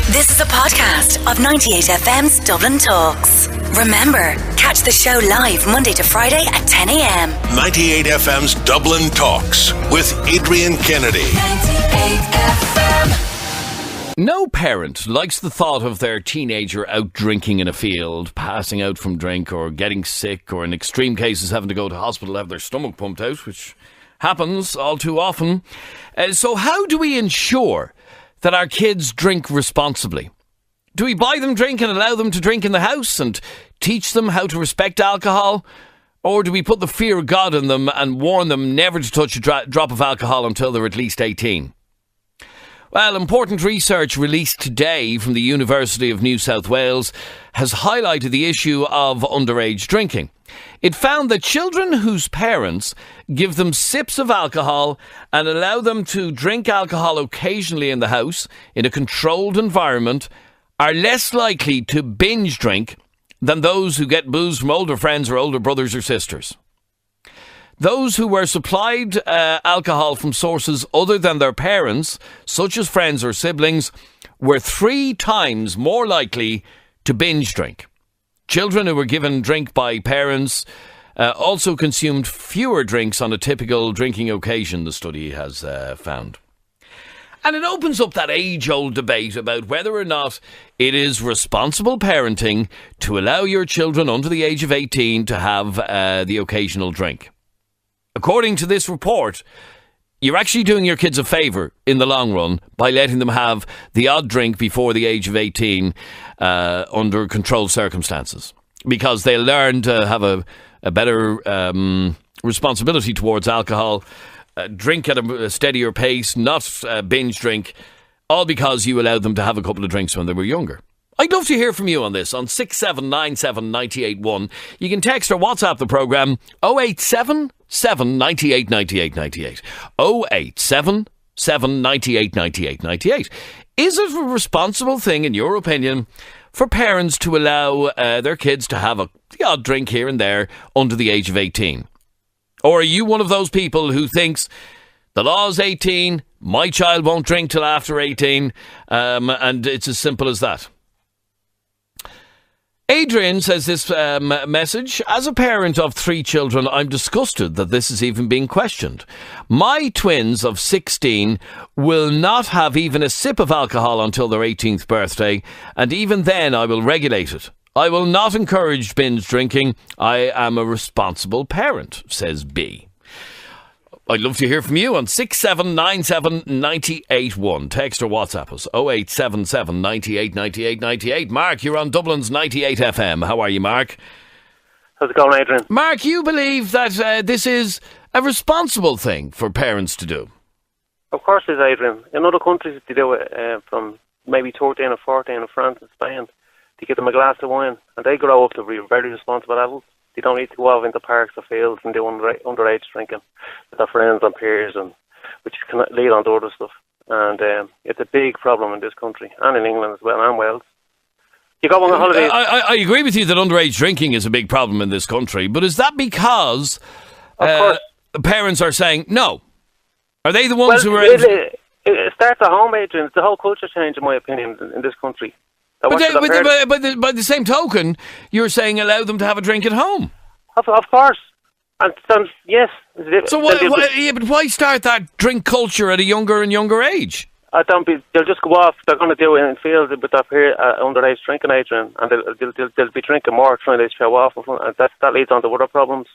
This is a podcast of 98FM's Dublin Talks. Remember, catch the show live Monday to Friday at 10 a.m. 98FM's Dublin Talks with Adrian Kennedy. 98FM. No parent likes the thought of their teenager out drinking in a field, passing out from drink or getting sick, or in extreme cases having to go to hospital to have their stomach pumped out, which happens all too often. So how do we ensure that our kids drink responsibly? Do we buy them drink and allow them to drink in the house and teach them how to respect alcohol? Or do we put the fear of God in them and warn them never to touch a drop of alcohol until they're at least 18? Well, important research released today from the University of New South Wales has highlighted the issue of underage drinking. It found that children whose parents give them sips of alcohol and allow them to drink alcohol occasionally in the house in a controlled environment are less likely to binge drink than those who get booze from older friends or older brothers or sisters. Those who were supplied alcohol from sources other than their parents, such as friends or siblings, were 3 times more likely to binge drink. Children who were given drink by parents also consumed fewer drinks on a typical drinking occasion, the study has found. And it opens up that age-old debate about whether or not it is responsible parenting to allow your children under the age of 18 to have the occasional drink. According to this report, you're actually doing your kids a favour in the long run by letting them have the odd drink before the age of 18 under controlled circumstances, because they'll learn to have a better responsibility towards alcohol, drink at a steadier pace, not binge drink, all because you allowed them to have a couple of drinks when they were younger. I'd love to hear from you on this on 6797 981. You can text or WhatsApp the programme 087 798 98 98. 087 798 98 98. Is it a responsible thing, in your opinion, for parents to allow their kids to have the odd drink here and there under the age of 18? Or are you one of those people who thinks the law is 18, my child won't drink till after 18, and it's as simple as that? Adrian says this message: as a parent of 3 children, I'm disgusted that this is even being questioned. My twins of 16 will not have even a sip of alcohol until their 18th birthday, and even then I will regulate it. I will not encourage binge drinking. I am a responsible parent, says B. I'd love to hear from you on 6797 981. Text or WhatsApp us 0877 98 98 98. Mark, you're on Dublin's 98FM. How are you, Mark? How's it going, Adrian? Mark, you believe that this is a responsible thing for parents to do? Of course it is, Adrian. In other countries, they do it from maybe 13 or 14 in France and Spain. They give them a glass of wine and they grow up to be very responsible adults. They don't need to go out into parks or fields and do underage drinking with their friends and peers, and which can lead on to other stuff. And it's a big problem in this country and in England as well, and Wales. You go on a holiday. I agree with you that underage drinking is a big problem in this country, but is that because parents are saying no? Are they the ones who are... It starts at home, Adrian. It's the whole culture change, in my opinion, in this country. But by the same token, you're saying allow them to have a drink at home. Of course. And yes. So but why start that drink culture at a younger and younger age? They'll just go off. They're going to do it in fields with their underage drinking, Adrian, and they'll be drinking more, trying to show off, and that leads on to other problems.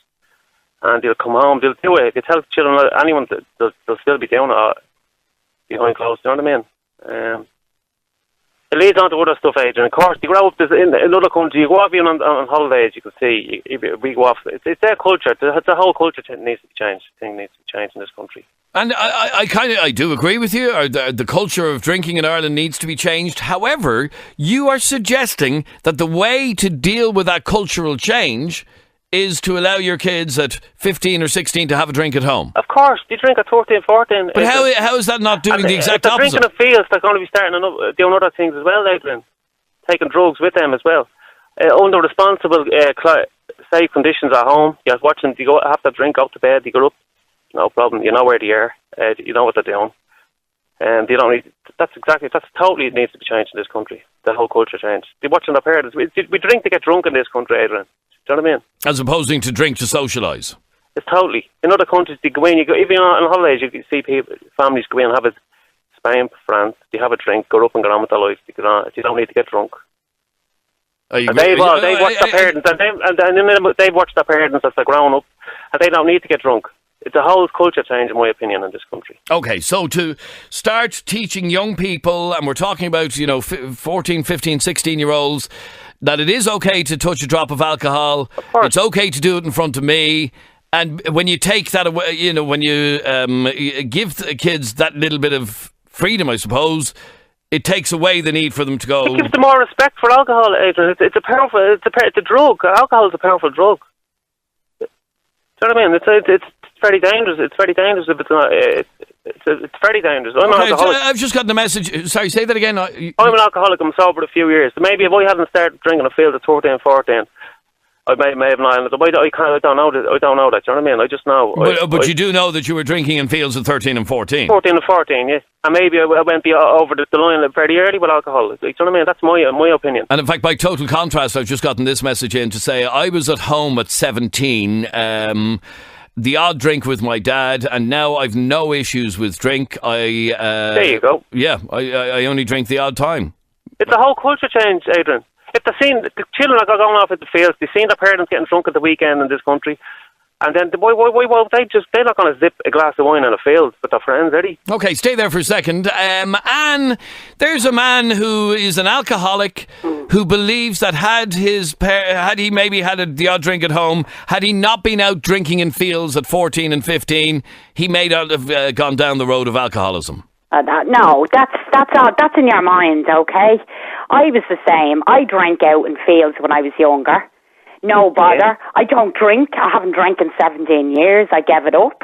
And they'll come home. They'll do it. They tell children, anyone, they'll still be doing it behind closed. You know what I mean? It leads on to other stuff, Adrian. Of course, you grow up in another country, you go off even on holidays, you can see, we go off. It's their culture. The whole culture needs to be changed. Thing needs to be changed in this country. And I do agree with you. The culture of drinking in Ireland needs to be changed. However, you are suggesting that the way to deal with that cultural change is to allow your kids at 15 or 16 to have a drink at home. Of course, they drink at 13, 14. But how is that not doing the exact opposite? If they're drinking in fields, they're going to be starting doing other things as well, Adrian. Taking drugs with them as well. Under responsible, safe conditions at home, you're watching, you go have to drink, up to bed, you go up, no problem, you know where they are, you know what they're doing. They don't need. That's totally it needs to be changed in this country. The whole culture change. They're watching their parents. We drink to get drunk in this country, Adrian. Do you know what I mean? As opposed to drink to socialise. It's totally. In other countries, they go in. Even on holidays, you can see families go in and have a Spain, France. They have a drink, go up and get on with their life. They don't need to get drunk. They've watched their parents, and they've watched their parents as they're growing up, and they don't need to get drunk. It's a whole culture change, in my opinion, in this country. Okay, so to start teaching young people, and we're talking about, 14, 15, 16-year-olds, that it is okay to touch a drop of alcohol. Of course. It's okay to do it in front of me. And when you take that away, when you give the kids that little bit of freedom, I suppose, it takes away the need for them to go. It gives them more respect for alcohol, Adrian. It's a drug. Alcohol is a powerful drug. Do you know what I mean? It's very dangerous. It's very dangerous if it's not. It's very dangerous. I'm an alcoholic. I've just gotten a message. Sorry, say that again. I'm an alcoholic. I'm sober a few years. So maybe if I hadn't started drinking a field at 13, 14, I may have not. I don't know that. I don't know that. Do you know what I mean? I just know. But you do know that you were drinking in fields at 13 and 14. 14 and 14, yeah. And maybe I went over the line very early with alcohol. Do you know what I mean? That's my opinion. And in fact, by total contrast, I've just gotten this message in to say I was at home at 17. The odd drink with my dad, and now I've no issues with drink. There you go. Yeah, I only drink the odd time. It's a whole culture change, Adrian. If the children are going off at the fields, they've seen their parents getting drunk at the weekend in this country, and then they're not going to zip a glass of wine on a field with their friends, are they? Okay, stay there for a second. Anne, there's a man who is an alcoholic who believes that had he maybe had the odd drink at home, had he not been out drinking in fields at 14 and 15, he may not have gone down the road of alcoholism. No, that's in your mind, okay? I was the same. I drank out in fields when I was younger. No bother. Yeah. I don't drink. I haven't drank in 17 years. I gave it up.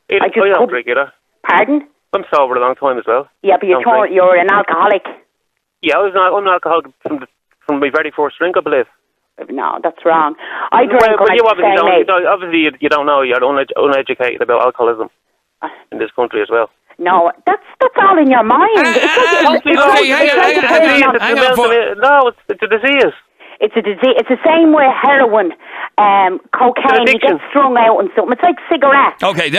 I don't drink either. Pardon? I'm sober a long time as well. Yeah, but you're an alcoholic. Yeah, I'm an alcoholic from my very first drink, I believe. No, that's wrong. I drank but you obviously you don't know. You're uneducated about alcoholism in this country as well. No, that's all in your mind. No, it's a disease. It's a disease. It's the same with heroin, cocaine. You get strung out and something. It's like cigarettes. Okay,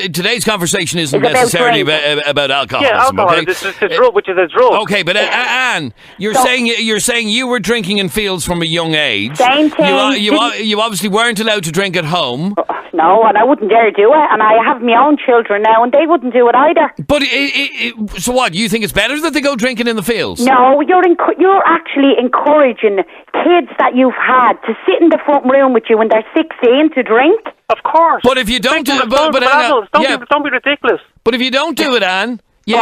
today's conversation isn't necessarily about alcoholism. Yeah, alcohol. Okay? It's a drug, which is a drug. Okay, but Anne, you're saying you were drinking in fields from a young age. Same thing. You obviously weren't allowed to drink at home. No, and I wouldn't dare do it. And I have my own children now, and they wouldn't do it either. But so what? You think it's better that they go drinking in the fields? No, you're actually encouraging kids that you've had to sit in the front room with you when they're 16 to drink. Of course. But if you don't do it, don't be ridiculous. But if you don't do it, Anne, you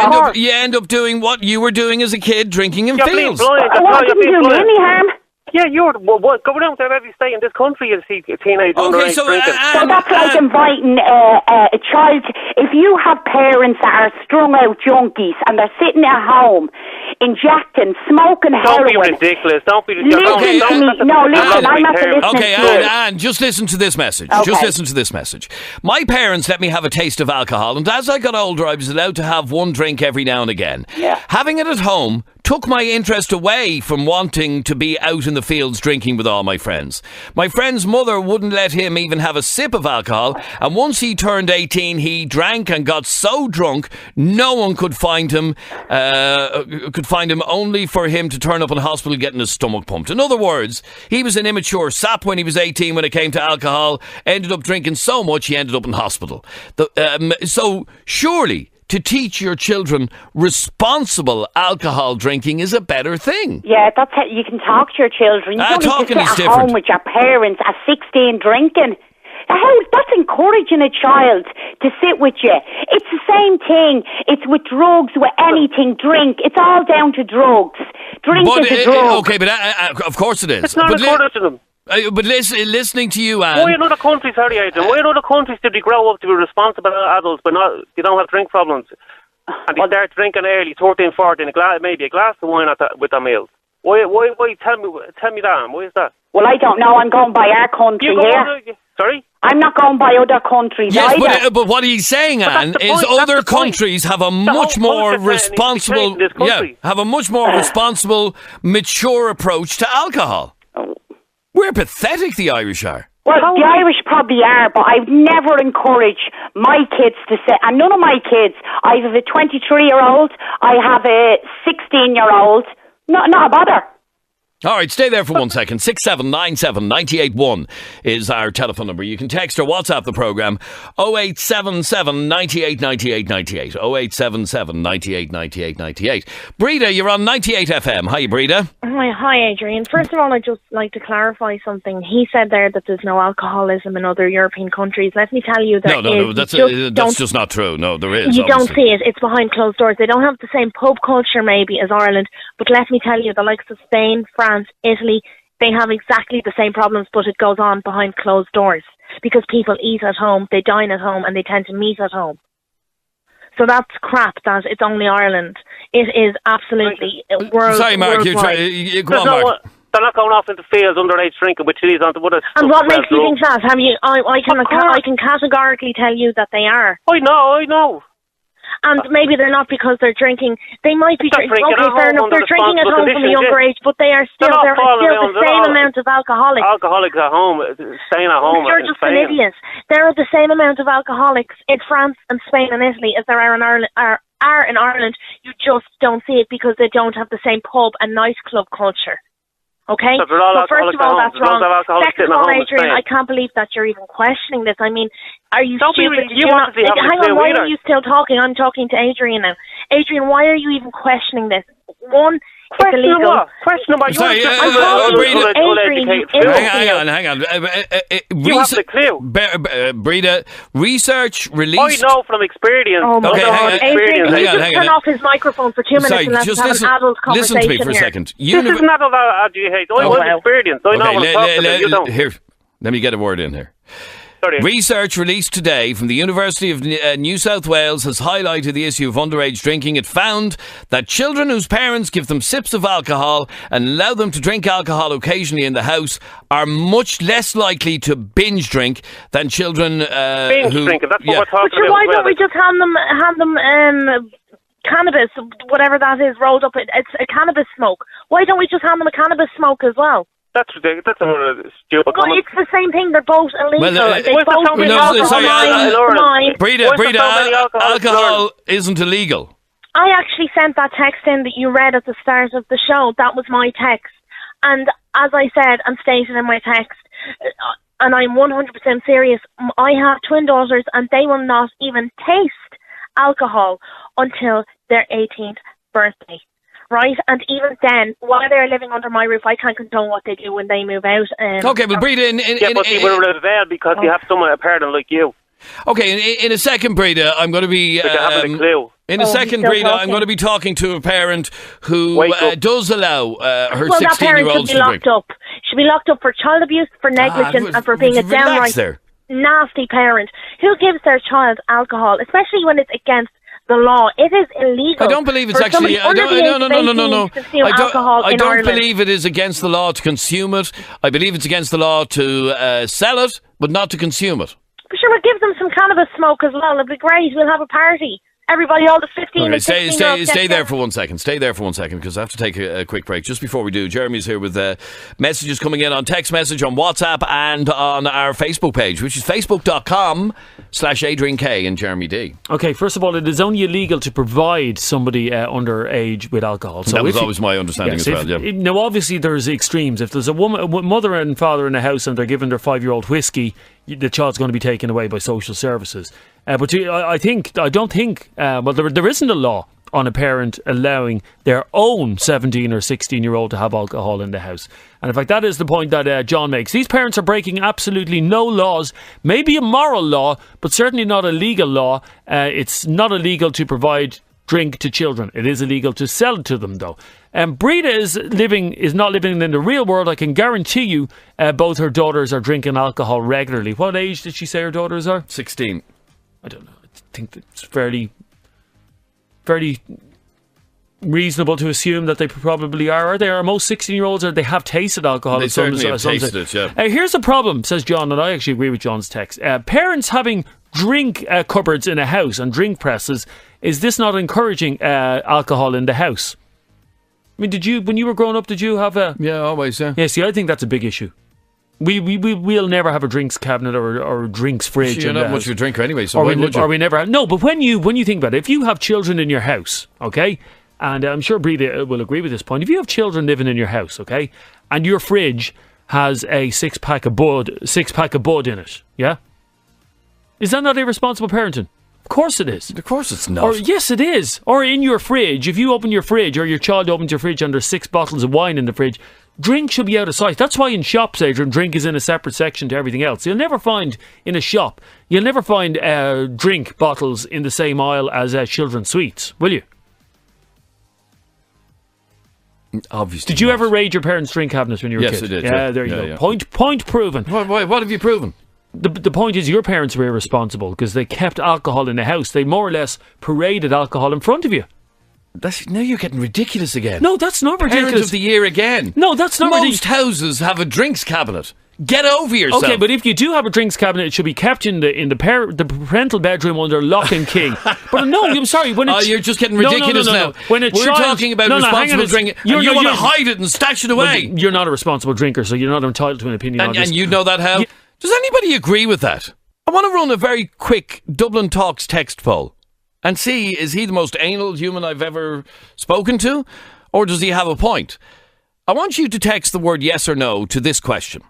end up doing what you were doing as a kid, drinking in fields. I didn't do me any harm. Yeah, go around to every state in this country and see teenage underage drinking. So that's like inviting a child. If you have parents that are strung out junkies and they're sitting at home injecting, smoking heroin. Don't be ridiculous. Don't be ridiculous. Listen to me. No, listen, I'm not listening to you. Okay, Anne, just listen to this message. Okay. Just listen to this message. My parents let me have a taste of alcohol, and as I got older, I was allowed to have one drink every now and again. Yeah. Having it at home took my interest away from wanting to be out in the fields drinking with all my friends. My friend's mother wouldn't let him even have a sip of alcohol, and once he turned 18, he drank and got so drunk, no one could find him, only for him to turn up in hospital getting his stomach pumped. In other words, he was an immature sap when he was 18 when it came to alcohol, ended up drinking so much he ended up in hospital. So surely to teach your children responsible alcohol drinking is a better thing. Yeah, that's how you can talk to your children. You don't need to sit at home with your parents at 16 drinking. That's encouraging a child to sit with you. It's the same thing. It's with drugs, with anything, drink. It's all down to drugs. Drink is a drug. Okay, but of course it is. It's not encouraging them. But listening to you, Anne... Why in other countries, why in other countries did they grow up to be responsible adults, but they don't have drink problems? And they start drinking early, 13, 14, maybe a glass of wine with their meals. Why? Tell me that. Why is that? Well, I don't know. I'm going by our country here. Sorry? I'm not going by other countries either. Yes, but what he's saying, Anne, is other countries have a much more responsible, have a much more responsible, mature approach to alcohol. We're pathetic, the Irish are. Well, the Irish probably are, but I would never encourage my kids to say, and none of my kids, I have a 23-year-old, I have a 16-year-old, not a bother. All right, stay there for 1 second. 6797 981 is our telephone number. You can text or WhatsApp the programme 0877 98 98 98. 0877 98 98 98. Breda, you're on 98 FM. Hi, Breda. Hi, Adrian. First of all, I'd just like to clarify something. He said there that there's no alcoholism in other European countries. Let me tell you that No, that's just not true. No, there is. You don't see it. It's behind closed doors. They don't have the same pub culture maybe as Ireland, but let me tell you, the likes of Spain, France, Italy, they have exactly the same problems, but it goes on behind closed doors because people eat at home, they dine at home, and they tend to meet at home. So that's crap that it's only Ireland. It is absolutely worldwide. Sorry, Mark, go on, Mark. They're not going off into fields underage drinking with chilies onto what. And what makes you think that? I can categorically tell you that they are. I know. And maybe they're not because they're drinking. They might be drinking. Okay, fair enough. They're drinking at home from a younger age, but there are still the same amount of alcoholics. Alcoholics at home, staying at home. You're just an idiot. There are the same amount of alcoholics in France and Spain and Italy as there are in Ireland. Are in Ireland. You just don't see it because they don't have the same pub and nightclub culture. Okay? So first of all, that's wrong. Second of all, Adrian, I can't believe that you're even questioning this. I mean, are you stupid? Hang on, why are you still talking? I'm talking to Adrian now. Adrian, why are you even questioning this? One, it's illegal. Question about Sorry, hang on. You have the clue. Breda, research released... I know from experience. Oh my God. Adrian, can you just turn off his microphone for 2 minutes and let's have an adult conversation Listen to me for a here. second. This is not about educate. I want experience. I know what I'm talking about. You don't. Here, let me get a word in here. Sorry. Research released today from the University of New South Wales has highlighted the issue of underage drinking. It found that children whose parents give them sips of alcohol and allow them to drink alcohol occasionally in the house are much less likely to binge drink than children drinking. That's what we're talking about. Why don't we just hand them cannabis, whatever that is, rolled up? It's a cannabis smoke. Why don't we just hand them a cannabis smoke as well? That's ridiculous. That's another stupid comment. It's the same thing. They're both illegal. Breda, alcohol isn't illegal. I actually sent that text in that you read at the start of the show. That was my text. And as I said and stated in my text, and I'm 100% serious, I have twin daughters and they will not even taste alcohol until their 18th birthday. Right, and even then, while they're living under my roof, I can't control what they do when they move out. Okay, but Breda, but they will rebel because you have someone a parent like you. Okay, in a second, Breda, I'm going to be. In a second, Breda, I'm going to be talking to a parent who does allow her 16-year-olds to drink. She'll be locked up for child abuse, for negligence, and for being a downright nasty parent who gives their child alcohol, especially when it's against the law. It is illegal. I don't believe it's actually. No. I don't believe it is against the law to consume it. I believe it's against the law to sell it, but not to consume it. But sure, we'll give them some cannabis smoke as well. It'll be great. We'll have a party. Everybody, all the 15 and 16 stay there for 1 second. Stay there for 1 second because I have to take a quick break. Just before we do, Jeremy's here with messages coming in on text message, on WhatsApp and on our Facebook page, which is facebook.com/Adrian K and Jeremy D. Okay, first of all, it is only illegal to provide somebody underage with alcohol. So that was always my understanding as well, yeah. Now, obviously, there's extremes. If there's a mother and father in a house and they're giving their 5-year-old whiskey, the child's going to be taken away by social services. But I don't think there isn't a law on a parent allowing their own 17 or 16-year-old to have alcohol in the house. And in fact, that is the point that John makes. These parents are breaking absolutely no laws, maybe a moral law, but certainly not a legal law. It's not illegal to provide drink to children. It is illegal to sell to them, though. Breda is not living in the real world. I can guarantee you both her daughters are drinking alcohol regularly. What age did she say her daughters are? 16. I don't know. I think it's fairly reasonable to assume that they probably are they? Are most 16-year-olds, or they have tasted alcohol? They certainly have tasted it, yeah. Here's the problem, says John, and I actually agree with John's text. Parents having drink cupboards in a house and drink presses, is this not encouraging alcohol in the house? I mean, when you were growing up, did you have a... Yeah, always, yeah. Yeah, see, I think that's a big issue. We'll never have a drinks cabinet or a drinks fridge. You're not much of a drinker anyway, so or why would you? Or we never have... No, but when you think about it, if you have children in your house, okay, and I'm sure Breda will agree with this point, if you have children living in your house, okay, and your fridge has a six-pack of Bud in it, yeah? Is that not irresponsible parenting? Of course it is. Of course it's not. Or yes, it is. Or in your fridge, if you open your fridge or your child opens your fridge and there's 6 bottles of wine in the fridge, drink should be out of sight. That's why in shops, Adrian, drink is in a separate section to everything else. You'll never find in a shop, drink bottles in the same aisle as children's sweets, will you? Obviously. Did you ever raid your parents' drink cabinets when you were a kid? Yes, I did. Yeah, there you go. Yeah. Point proven. What have you proven? The point is your parents were irresponsible because they kept alcohol in the house. They more or less paraded alcohol in front of you. Now you're getting ridiculous again. No, that's not ridiculous. Parent of the year again. No, that's not ridiculous. Most houses have a drinks cabinet. Get over yourself. Okay, but if you do have a drinks cabinet, it should be kept in the parental bedroom under lock and key. But no, I'm sorry. You're just getting ridiculous now. When we're talking about responsible drinking, and you want to hide it and stash it away. You're not a responsible drinker, so you're not entitled to an opinion on this. And you know that, Hal? Does anybody agree with that? I want to run a very quick Dublin Talks text poll and see, is he the most anal human I've ever spoken to? Or does he have a point? I want you to text the word yes or no to this question.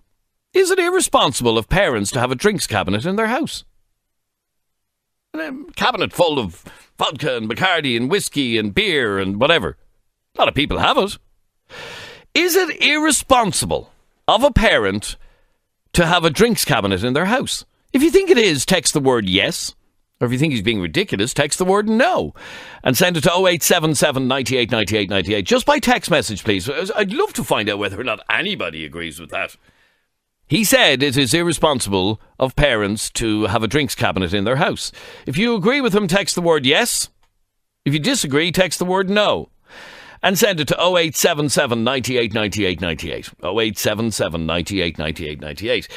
Is it irresponsible of parents to have a drinks cabinet in their house? A cabinet full of vodka and Bacardi and whiskey and beer and whatever. A lot of people have it. Is it irresponsible of a parent to have a drinks cabinet in their house? If you think it is, text the word yes. Or if you think he's being ridiculous, text the word no. And send it to 0877 98 98 98. Just by text message, please. I'd love to find out whether or not anybody agrees with that. He said it is irresponsible of parents to have a drinks cabinet in their house. If you agree with him, text the word yes. If you disagree, text the word no. And send it to 0877 98 98 98. 0877 98 98 98.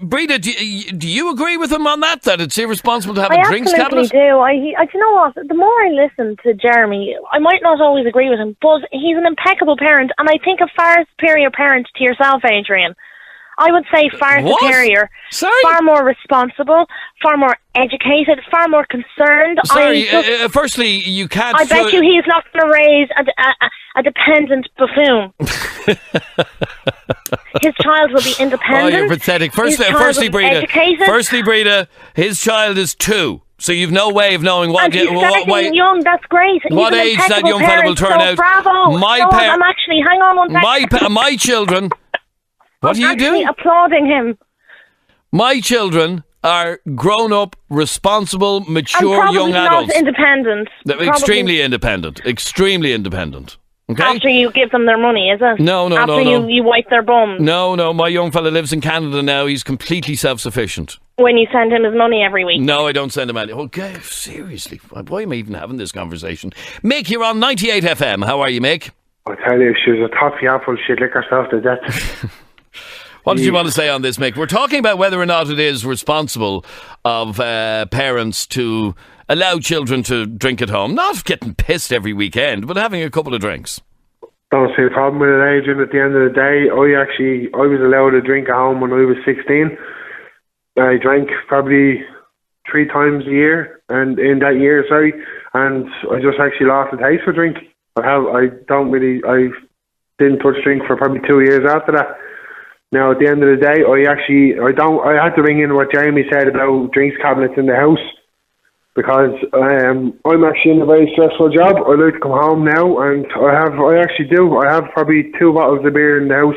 Breda, do you agree with him on that it's irresponsible to have a drinks cabinet? I absolutely do. I do you know what? The more I listen to Jeremy, I might not always agree with him, but he's an impeccable parent, and I think a far superior parent to yourself, Adrian. I would say far superior, far more responsible, far more educated, far more concerned. Firstly, you can't... I bet you he's not going to raise a dependent buffoon. His child will be independent. Oh, you're pathetic. Firstly, Breda, his child is 2. So you've no way of knowing what young. That's great. What age that young fella will turn out. Bravo. I'm actually... Hang on one second. My children... What are you doing? Applauding him. My children are grown-up, responsible, mature young adults. Not independent. Extremely independent. Extremely independent. Okay? After you give them their money, is it? No. After you wipe their bums? No. My young fella lives in Canada now. He's completely self-sufficient. When you send him his money every week? No, I don't send him any. Okay, seriously. Why am I even having this conversation? Mick, you're on 98FM. How are you, Mick? I tell you, she was a toffee apple. She'd lick herself to death. What did you want to say on this, Mick? We're talking about whether or not it is responsible of parents to allow children to drink at home. Not getting pissed every weekend, but having a couple of drinks. Don't see a problem with it, Adrian. At the end of the day, I was allowed to drink at home when I was 16. I drank probably 3 times a year, and in that year, and I just actually lost the taste for drink. I didn't touch drink for probably 2 years after that. Now, at the end of the day, I had to ring in what Jeremy said about drinks cabinets in the house, because I'm actually in a very stressful job. I like to come home now, and I have probably 2 bottles of beer in the house,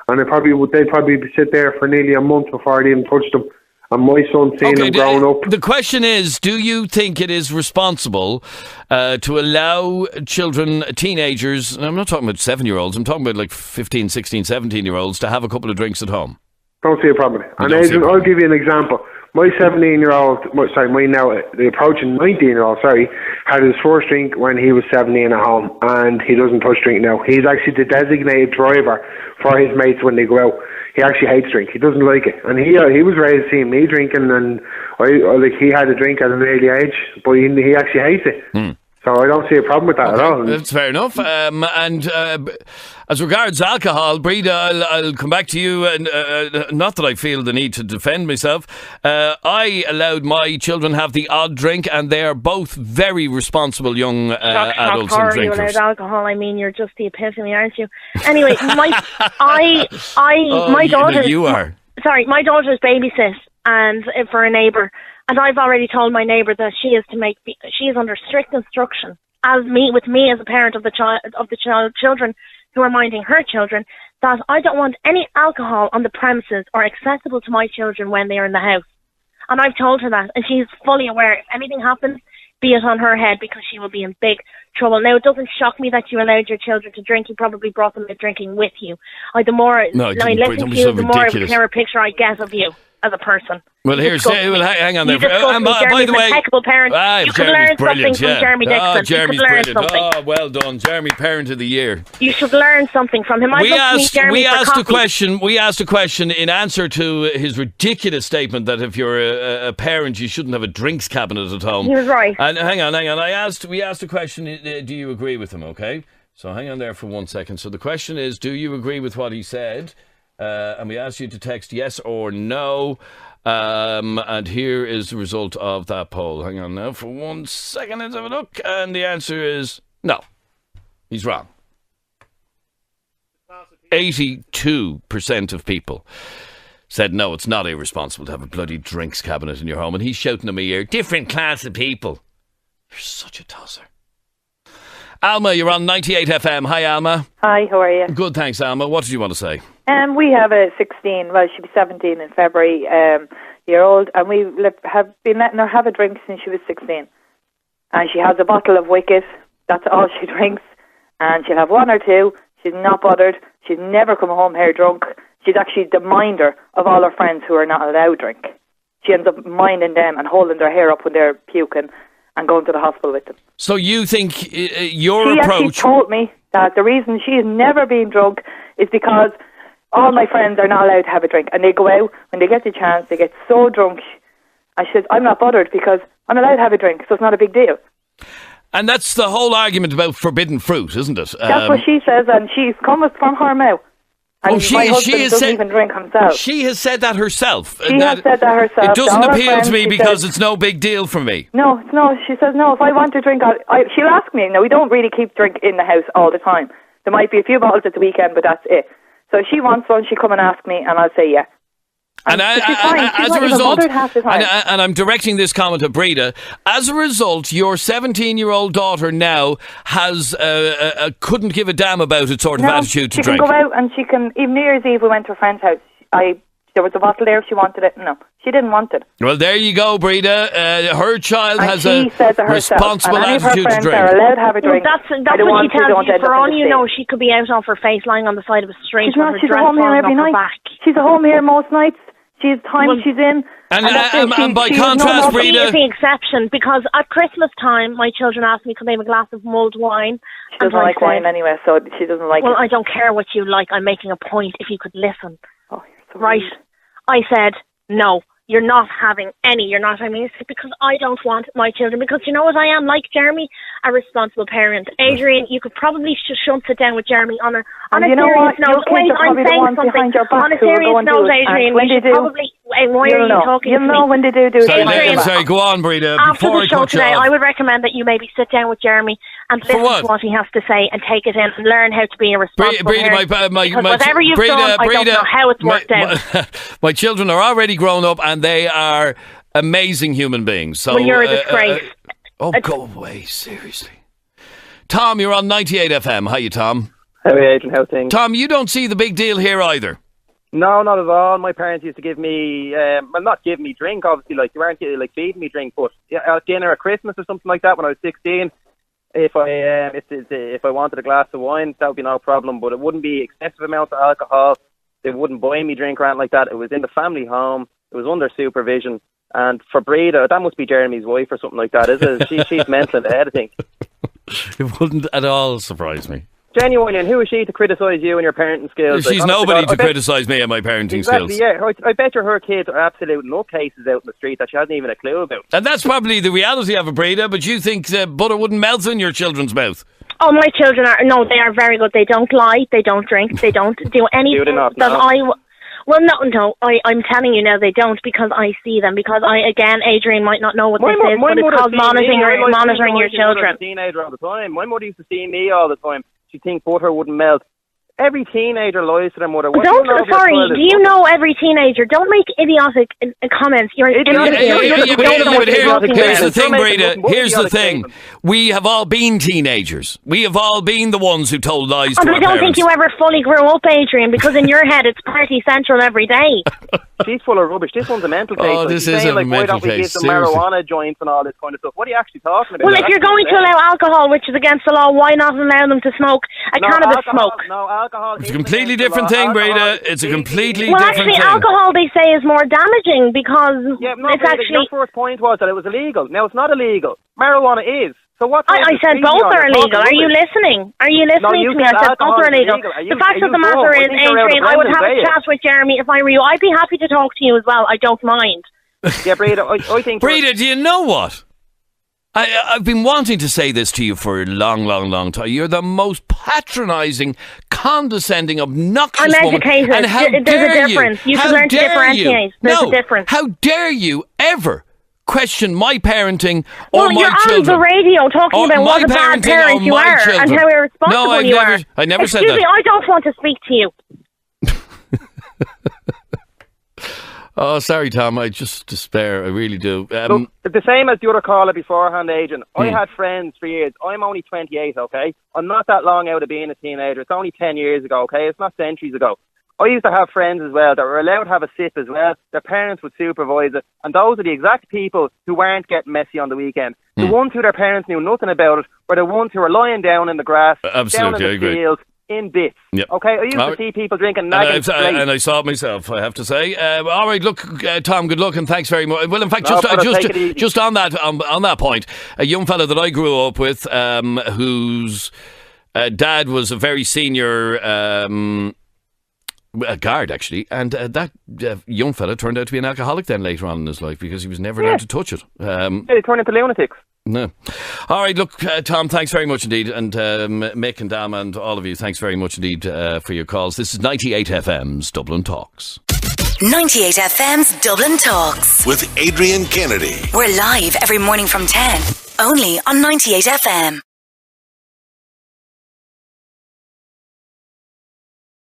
and they'd probably sit there for nearly a month before I even touched them. And my son seeing them growing up. The question is, do you think it is responsible to allow children, teenagers, and I'm not talking about 7-year-olds, I'm talking about like 15, 16, 17-year-olds, to have a couple of drinks at home? Don't see a problem. And Adrian, I'll give you an example. my 17-year-old, my now the approaching 19-year-old, had his first drink when he was 17 at home, and he doesn't touch drink now. He's actually the designated driver for his mates when they go out. He actually hates drink. He doesn't like it, and he was raised seeing me drinking, and he had a drink at an early age, but he actually hates it. So I don't see a problem with that at all. That's fair enough. And as regards alcohol, Breda, I'll come back to you. Not that I feel the need to defend myself. I allowed my children have the odd drink, and they are both very responsible young adults and drinkers. You allowed alcohol. I mean, you're just the epitome, aren't you? Anyway, my daughter. You are. Sorry, my daughter's babysit and for a neighbour. And I've already told my neighbour that she is under strict instruction with me as a parent of the children who are minding her children, that I don't want any alcohol on the premises or accessible to my children when they are in the house. And I've told her that, and she's fully aware. If anything happens, be it on her head, because she will be in big trouble. Now, it doesn't shock me that you allowed your children to drink. You probably brought them to drinking with you. The more I listen to you, the more of a clearer picture I get of you as a person. Well, hang on there. By the way, impeccable parent. You could learn something from Jeremy Dixon. Jeremy's brilliant. Oh, well done, Jeremy, Parent of the Year. You should learn something from him. We asked a question in answer to his ridiculous statement that if you're a parent, you shouldn't have a drinks cabinet at home. He was right. And hang on. We asked a question. Do you agree with him? Okay. So hang on there for 1 second. So the question is, do you agree with what he said? And we asked you to text yes or no. And here is the result of that poll. Hang on now for 1 second. Let's have a look. And the answer is no. He's wrong. 82% of people said no, it's not irresponsible to have a bloody drinks cabinet in your home. And he's shouting at me here, different class of people. You're such a tosser. Alma, you're on 98 FM. Hi, Alma. Hi, how are you? Good, thanks, Alma. What did you want to say? We have a 16, well, she'll be 17 in February, year old, and we have been letting her have a drink since she was 16. And she has a bottle of Wicked. That's all she drinks. And she'll have one or two. She's not bothered. She's never come home here drunk. She's actually the minder of all her friends who are not allowed drink. She ends up minding them and holding their hair up when they're puking and going to the hospital with them. So you think your approach... She actually told me that the reason she has never been drunk is because all my friends are not allowed to have a drink. And they go out, when they get the chance, they get so drunk. And she says, I'm not bothered because I'm allowed to have a drink, so it's not a big deal. And that's the whole argument about forbidden fruit, isn't it? That's what she says, and she's come from her mouth. And my husband doesn't even drink himself. She has said that herself. She has said that herself. It doesn't appeal to me because it's no big deal for me. No. She says, no, if I want to drink, she'll ask me. Now, we don't really keep drink in the house all the time. There might be a few bottles at the weekend, but that's it. So if she wants one, she'll come and ask me, and I'll say yeah. And as a result, and I'm directing this comment at Breda, as a result, your 17-year-old daughter now has couldn't give a damn about it sort of attitude to drink. She can go out and she can, even New Year's Eve we went to a friend's house. There was a bottle there if she wanted it. No, she didn't want it. Well, there you go, Breda. Her child has a responsible attitude to drink. Are allowed to have a drink. Well, that's what she tells you. For all you know, she could be out off her face lying on the side of a street with her dress home here every night. She's at home here most nights. She's time she's in. And by contrast, Breda... is the exception, because at Christmas time, my children ask me, could I have a glass of mulled wine? She doesn't like wine anyway, so she doesn't like it. Well, I don't care what you like. I'm making a point, if you could listen. Oh, you're so right. rude. I said, no, you're not having any. You're not having any, because I don't want my children. Because you know what I am, like Jeremy, a responsible parent. Adrian, you could probably should sit down with Jeremy on a serious note. Wait, I'm saying something. On a serious note, Adrian, we should probably... Why are you talking to me? You'll know when they do it. Sorry, go on, Breda. After the show today, I would recommend that you maybe sit down with Jeremy and listen to what he has to say and take it in and learn how to be a responsible parent. Because whatever you've done, I don't know how it's worked out. My children are already grown up and they are amazing human beings. So, well, you're a disgrace. Go away, seriously. Tom, you're on 98 FM. Hiya, Tom. How are you, Adrian? How things? Tom, you don't see the big deal here either. No, not at all. My parents used to give me, not give me drink, obviously, they weren't feeding me drink, but at dinner at Christmas or something like that when I was 16, if I wanted a glass of wine, that would be no problem, but it wouldn't be excessive amounts of alcohol. They wouldn't buy me drink or anything like that. It was in the family home. It was under supervision. And for Breda, that must be Jeremy's wife or something like that, is it? She's mental in the head, I think. It wouldn't at all surprise me. Genuinely, and who is she to criticise you and your parenting skills? She's nobody to criticise me and my parenting skills. Yeah, I bet you her kids are absolute nutcases out in the street that she hasn't even a clue about. And that's probably the reality of a Breda, but you think butter wouldn't melt in your children's mouth? Oh, my children they are very good. They don't lie, they don't drink, they don't do anything Well, no, I'm telling you now they don't, because I see them. Because Adrian might not know what this is, but it's called monitoring your children. Teenager all the time. My mother used to see me all the time. She'd think butter wouldn't melt. Every teenager lies to their mother. Do you know every teenager? Don't make idiotic comments. You're Here's the thing, Breda. Here's the thing. We have all been teenagers. We have all been the ones who told lies to our parents. I don't think you ever fully grew up, Adrian, because in your head it's party central every day. She's full of rubbish. This one's a mental case. Oh, this is a mental case. Why don't we give them marijuana joints and all this kind of stuff? What are you actually talking about? Well, if you're going to allow alcohol, which is against the law, why not allow them to smoke a cannabis smoke? No, alcohol. It's a completely different thing, Breda. It's a completely different thing. Well, actually, alcohol, they say, is more damaging because it's actually... Your first point was that it was illegal. Now, it's not illegal. Marijuana is. So what? I said both are illegal. Are you listening? Are you listening to me? I said both are illegal. The fact of the matter is, Adrian, I would have a chat with Jeremy if I were you. I'd be happy to talk to you as well. I don't mind. Yeah, Breda, I think... Breda, do you know what? I've been wanting to say this to you for a long, long, long time. You're the most patronising, condescending, obnoxious woman. I'm educated. And how There's dare a difference. You how can learn to dare differentiate. There's a difference. How dare you ever question my parenting or my children? Well, you're on the radio talking about what a bad parent you are and how irresponsible you are. I never said that. Excuse me, I don't want to speak to you. Oh, sorry, Tom. I just despair. I really do. Look, the same as the other caller beforehand, Adrian. I had friends for years. I'm only 28, okay? I'm not that long out of being a teenager. It's only 10 years ago, okay? It's not centuries ago. I used to have friends as well that were allowed to have a sip as well. Their parents would supervise it. And those are the exact people who weren't getting messy on the weekend. The ones who their parents knew nothing about it were the ones who were lying down in the grass, down in the fields, in bits. Yep. Okay, I used to see people drinking and I saw it myself, I have to say. All right, look, Tom, good luck and thanks very much. Well, in fact, just on that point, a young fellow that I grew up with, whose dad was a very senior guard, actually, and that young fella turned out to be an alcoholic then later on in his life because he was never allowed to touch it. They turned into lunatics. No. All right, look, Tom, thanks very much indeed. And Mick and Dam and all of you, thanks very much indeed for your calls. This is 98fm's Dublin Talks. 98fm's Dublin Talks. With Adrian Kennedy. We're live every morning from 10. Only on 98FM.